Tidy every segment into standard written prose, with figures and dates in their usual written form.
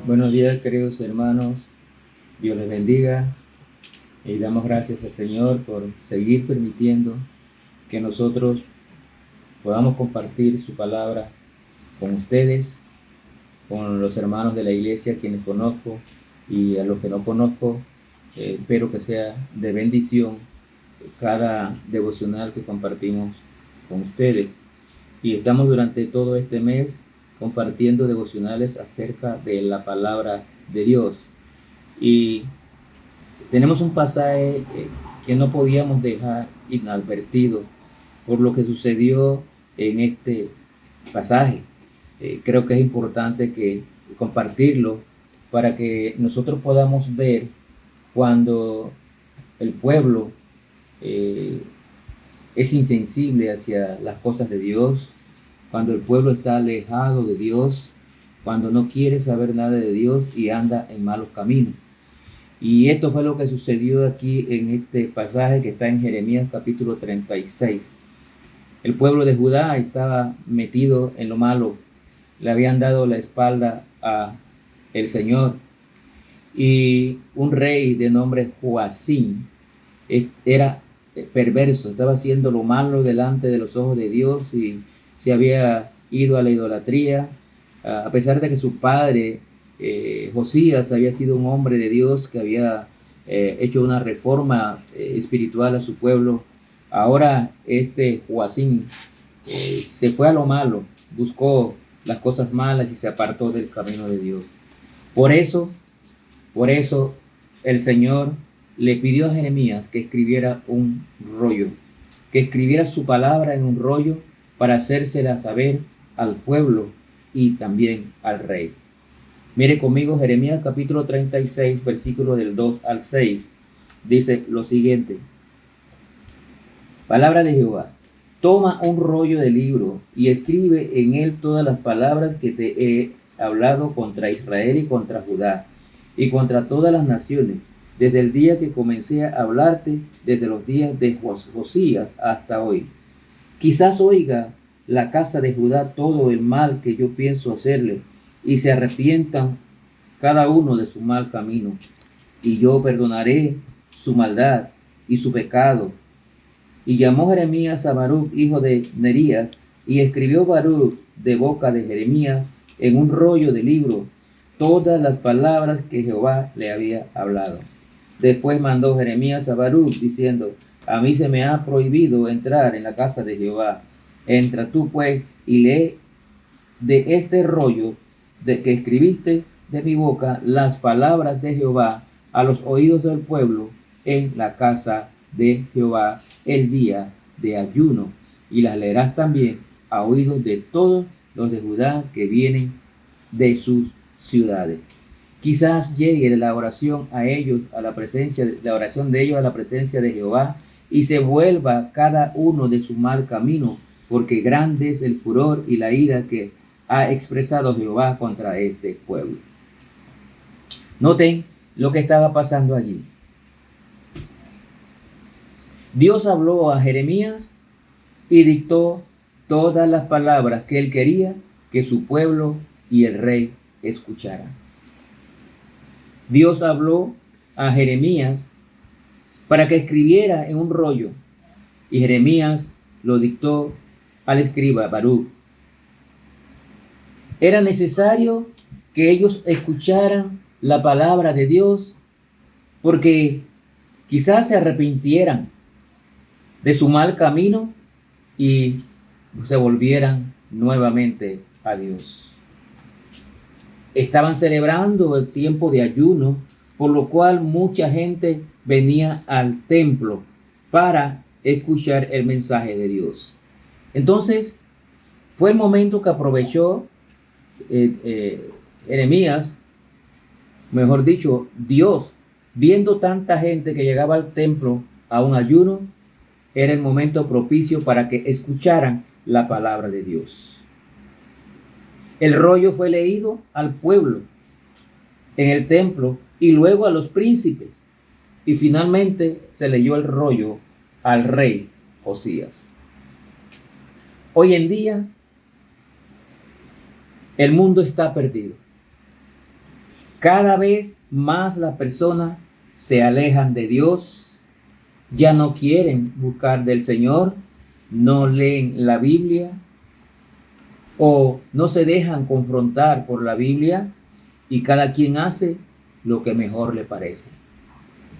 Buenos días, queridos hermanos. Dios les bendiga y damos gracias al Señor por seguir permitiendo que nosotros podamos compartir su palabra con ustedes, con los hermanos de la iglesia, quienes conozco y a los que no conozco. Espero que sea de bendición cada devocional que compartimos con ustedes. Y estamos durante todo este mes compartiendo devocionales acerca de la palabra de Dios. Y tenemos un pasaje que no podíamos dejar inadvertido por lo que sucedió en este pasaje. Creo que es importante que compartirlo para que nosotros podamos ver cuando el pueblo es insensible hacia las cosas de Dios, cuando el pueblo está alejado de Dios, cuando no quiere saber nada de Dios y anda en malos caminos. Y esto fue lo que sucedió aquí en este pasaje que está en Jeremías capítulo 36. El pueblo de Judá estaba metido en lo malo, le habían dado la espalda a el Señor, y un rey de nombre Joacim era perverso, estaba haciendo lo malo delante de los ojos de Dios y se había ido a la idolatría, a pesar de que su padre Josías había sido un hombre de Dios que había hecho una reforma espiritual a su pueblo. Ahora este Joacim se fue a lo malo, buscó las cosas malas y se apartó del camino de Dios. Por eso el Señor le pidió a Jeremías que escribiera un rollo, que escribiera su palabra en un rollo para hacérsela saber al pueblo y también al rey. Mire conmigo Jeremías capítulo 36, versículos del 2 al 6. Dice lo siguiente: Palabra de Jehová. Toma un rollo de libro y escribe en él todas las palabras que te he hablado contra Israel y contra Judá y contra todas las naciones, desde el día que comencé a hablarte, desde los días de Josías hasta hoy. Quizás oiga la casa de Judá todo el mal que yo pienso hacerle, y se arrepientan cada uno de su mal camino, y yo perdonaré su maldad y su pecado. Y llamó Jeremías a Baruch, hijo de Nerías, y escribió Baruch de boca de Jeremías en un rollo de libro todas las palabras que Jehová le había hablado. Después mandó Jeremías a Baruch diciendo: A mí se me ha prohibido entrar en la casa de Jehová. Entra tú pues y lee de este rollo de que escribiste de mi boca las palabras de Jehová a los oídos del pueblo en la casa de Jehová el día de ayuno, y las leerás también a oídos de todos los de Judá que vienen de sus ciudades. Quizás llegue la oración a ellos, a la presencia, la oración de ellos a la presencia de Jehová, y se vuelva cada uno de su mal camino, porque grande es el furor y la ira que ha expresado Jehová contra este pueblo. Noten lo que estaba pasando allí. Dios habló a Jeremías y dictó todas las palabras que él quería que su pueblo y el rey escucharan. Dios habló a Jeremías para que escribiera en un rollo, y Jeremías lo dictó al escriba Baruch. Era necesario que ellos escucharan la palabra de Dios, porque quizás se arrepintieran de su mal camino y se volvieran nuevamente a Dios. Estaban celebrando el tiempo de ayuno, por lo cual mucha gente venía al templo para escuchar el mensaje de Dios. Entonces, fue el momento que aprovechó Jeremías, mejor dicho, Dios, viendo tanta gente que llegaba al templo a un ayuno, era el momento propicio para que escucharan la palabra de Dios. El rollo fue leído al pueblo en el templo y luego a los príncipes, y finalmente se leyó el rollo al rey Josías. Hoy en día el mundo está perdido. Cada vez más las personas se alejan de Dios, ya no quieren buscar del Señor, no leen la Biblia o no se dejan confrontar por la Biblia, y cada quien hace lo que mejor le parece.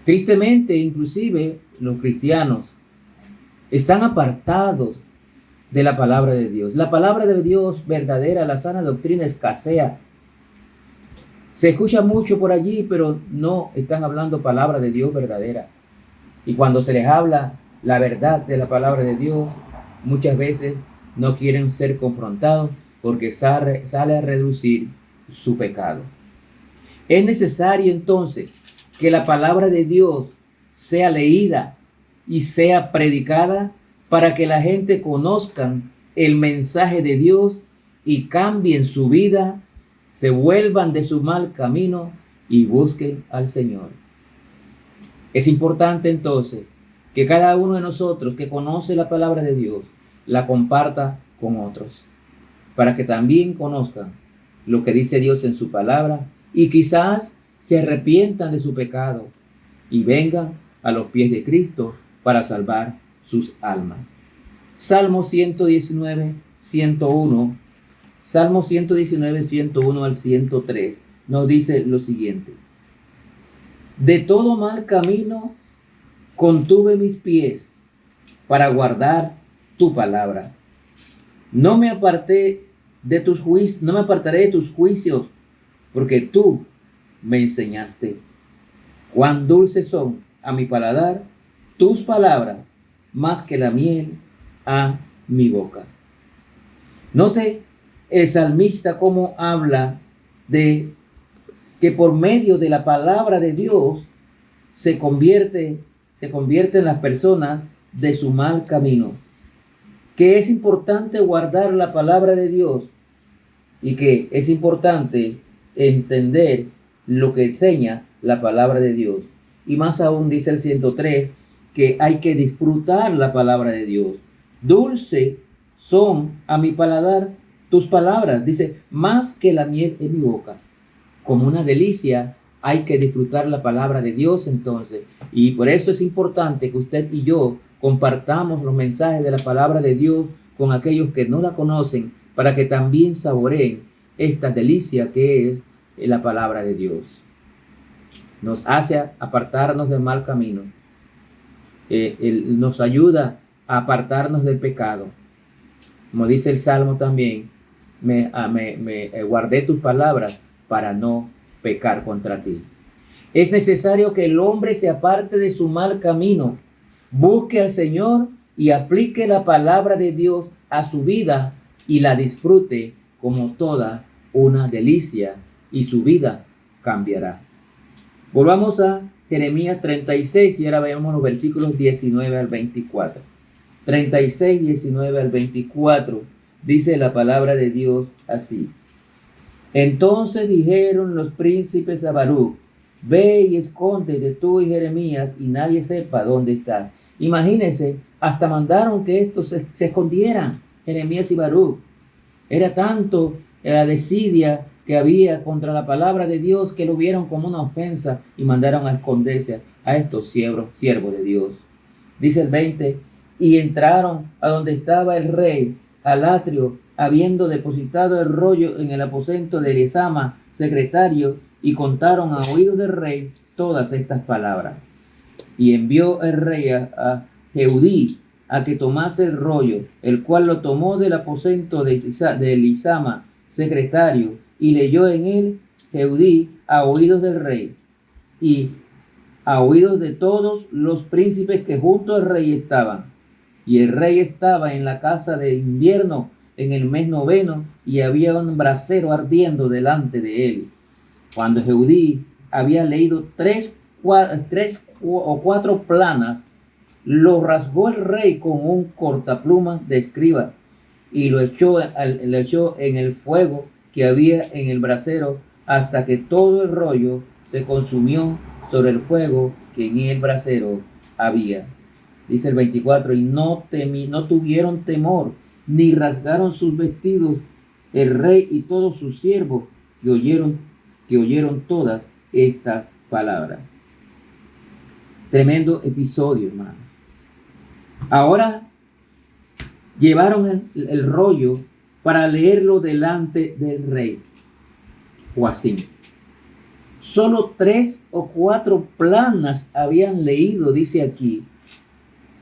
Tristemente, inclusive los cristianos están apartados de la palabra de Dios. La palabra de Dios verdadera, la sana doctrina, escasea. Se escucha mucho por allí, pero no están hablando palabra de Dios verdadera. Y cuando se les habla la verdad de la palabra de Dios, muchas veces no quieren ser confrontados porque sale a reducir su pecado. Es necesario entonces que la palabra de Dios sea leída y sea predicada para que la gente conozcan el mensaje de Dios y cambien su vida, se vuelvan de su mal camino y busquen al Señor. Es importante entonces que cada uno de nosotros que conoce la palabra de Dios la comparta con otros, para que también conozcan lo que dice Dios en su palabra y quizás se arrepientan de su pecado y vengan a los pies de Cristo para salvar sus almas. Salmo 119, 101, Salmo 119, 101 al 103 nos dice lo siguiente: de todo mal camino contuve mis pies para guardar tu palabra. No me apartaré de tus juicios, porque tú me enseñaste. Cuán dulces son a mi paladar tus palabras, más que la miel a mi boca. Note el salmista cómo habla de que por medio de la palabra de Dios se convierten las personas de su mal camino. Que es importante guardar la palabra de Dios y que es importante entender lo que enseña la palabra de Dios. Y más aún dice el 103 que hay que disfrutar la palabra de Dios. Dulce son a mi paladar tus palabras, dice, más que la miel en mi boca. Como una delicia, hay que disfrutar la palabra de Dios entonces. Y por eso es importante que usted y yo compartamos los mensajes de la palabra de Dios con aquellos que no la conocen, para que también saboreen esta delicia que es la palabra de Dios. Nos hace apartarnos del mal camino. Nos ayuda a apartarnos del pecado. Como dice el Salmo también, me guardé tus palabras para no pecar contra ti. Es necesario que el hombre se aparte de su mal camino, busque al Señor y aplique la palabra de Dios a su vida y la disfrute como toda una delicia, y su vida cambiará. Volvamos a Jeremías 36 y ahora veamos los versículos 19 al 24. 36, 19 al 24 dice la palabra de Dios así: entonces dijeron los príncipes a Baruc: ve y escóndete tú y Jeremías y nadie sepa dónde está. Imagínense, hasta mandaron que estos se escondieran, Jeremías y Baruc. Era tanto la desidia que había contra la palabra de Dios que lo vieron como una ofensa y mandaron a esconderse a estos siervos de Dios. Dice el 20, y entraron a donde estaba el rey, al atrio, habiendo depositado el rollo en el aposento de Elisama, secretario, y contaron a oídos del rey todas estas palabras. Y envió el rey a Jehudí a que tomase el rollo, el cual lo tomó del aposento de Elisama, secretario, y leyó en él Jehudí a oídos del rey y a oídos de todos los príncipes que junto al rey estaban. Y el rey estaba en la casa de invierno en el mes 9, y había un brasero ardiendo delante de él. Cuando Jehudí había leído 3 o 4 planas, lo rasgó el rey con un cortaplumas de escriba y lo echó en el fuego que había en el brasero, hasta que todo el rollo se consumió sobre el fuego que en el brasero había. Dice el 24, y no tuvieron temor, ni rasgaron sus vestidos el rey y todos sus siervos que oyeron que oyeron todas estas palabras. Tremendo episodio, hermano. Ahora llevaron el rollo para leerlo delante del rey Joacim. Solo 3 o 4 planas habían leído, dice aquí,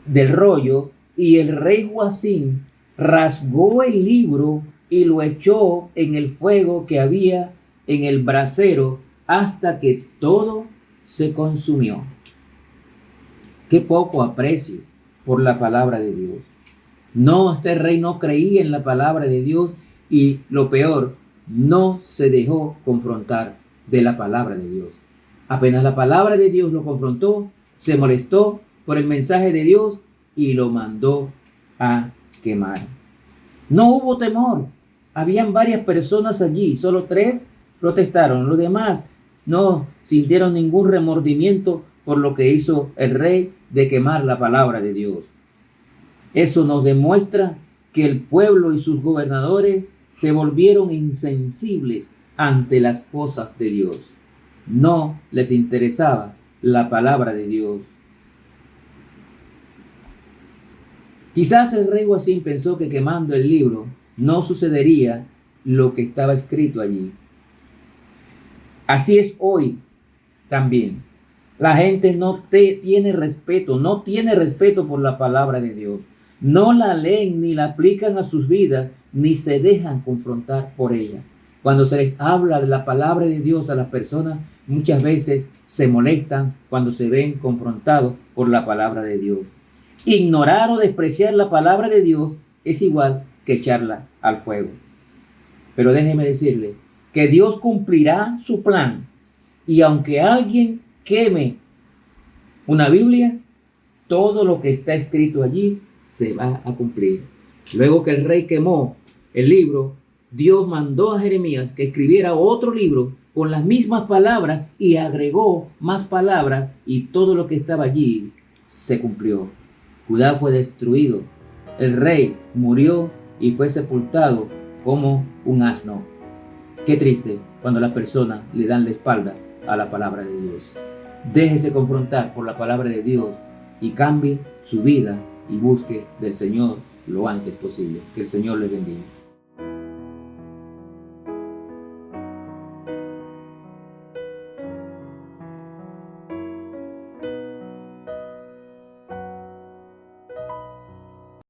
del rollo, y el rey Joacim rasgó el libro y lo echó en el fuego que había en el brasero hasta que todo se consumió. Qué poco aprecio por la palabra de Dios. No, este rey no creía en la palabra de Dios y lo peor, no se dejó confrontar de la palabra de Dios. Apenas la palabra de Dios lo confrontó, se molestó por el mensaje de Dios y lo mandó a quemar. No hubo temor. Habían varias personas allí, solo 3 protestaron. Los demás no sintieron ningún remordimiento por lo que hizo el rey de quemar la palabra de Dios. Eso nos demuestra que el pueblo y sus gobernadores se volvieron insensibles ante las cosas de Dios. No les interesaba la palabra de Dios. Quizás el rey Joacim pensó que quemando el libro no sucedería lo que estaba escrito allí. Así es hoy también. La gente no tiene respeto por la palabra de Dios. No la leen ni la aplican a sus vidas, ni se dejan confrontar por ella. Cuando se les habla de la palabra de Dios a las personas, muchas veces se molestan cuando se ven confrontados por la palabra de Dios. Ignorar o despreciar la palabra de Dios es igual que echarla al fuego. Pero déjeme decirle que Dios cumplirá su plan. Y aunque alguien queme una Biblia, todo lo que está escrito allí se va a cumplir. Luego que el rey quemó el libro, Dios mandó a Jeremías que escribiera otro libro con las mismas palabras y agregó más palabras, y todo lo que estaba allí se cumplió. Judá fue destruido, el rey murió y fue sepultado como un asno. Qué triste cuando las personas le dan la espalda a la palabra de Dios. Déjese confrontar por la palabra de Dios y cambie su vida y busque del Señor lo antes posible. Que el Señor le bendiga.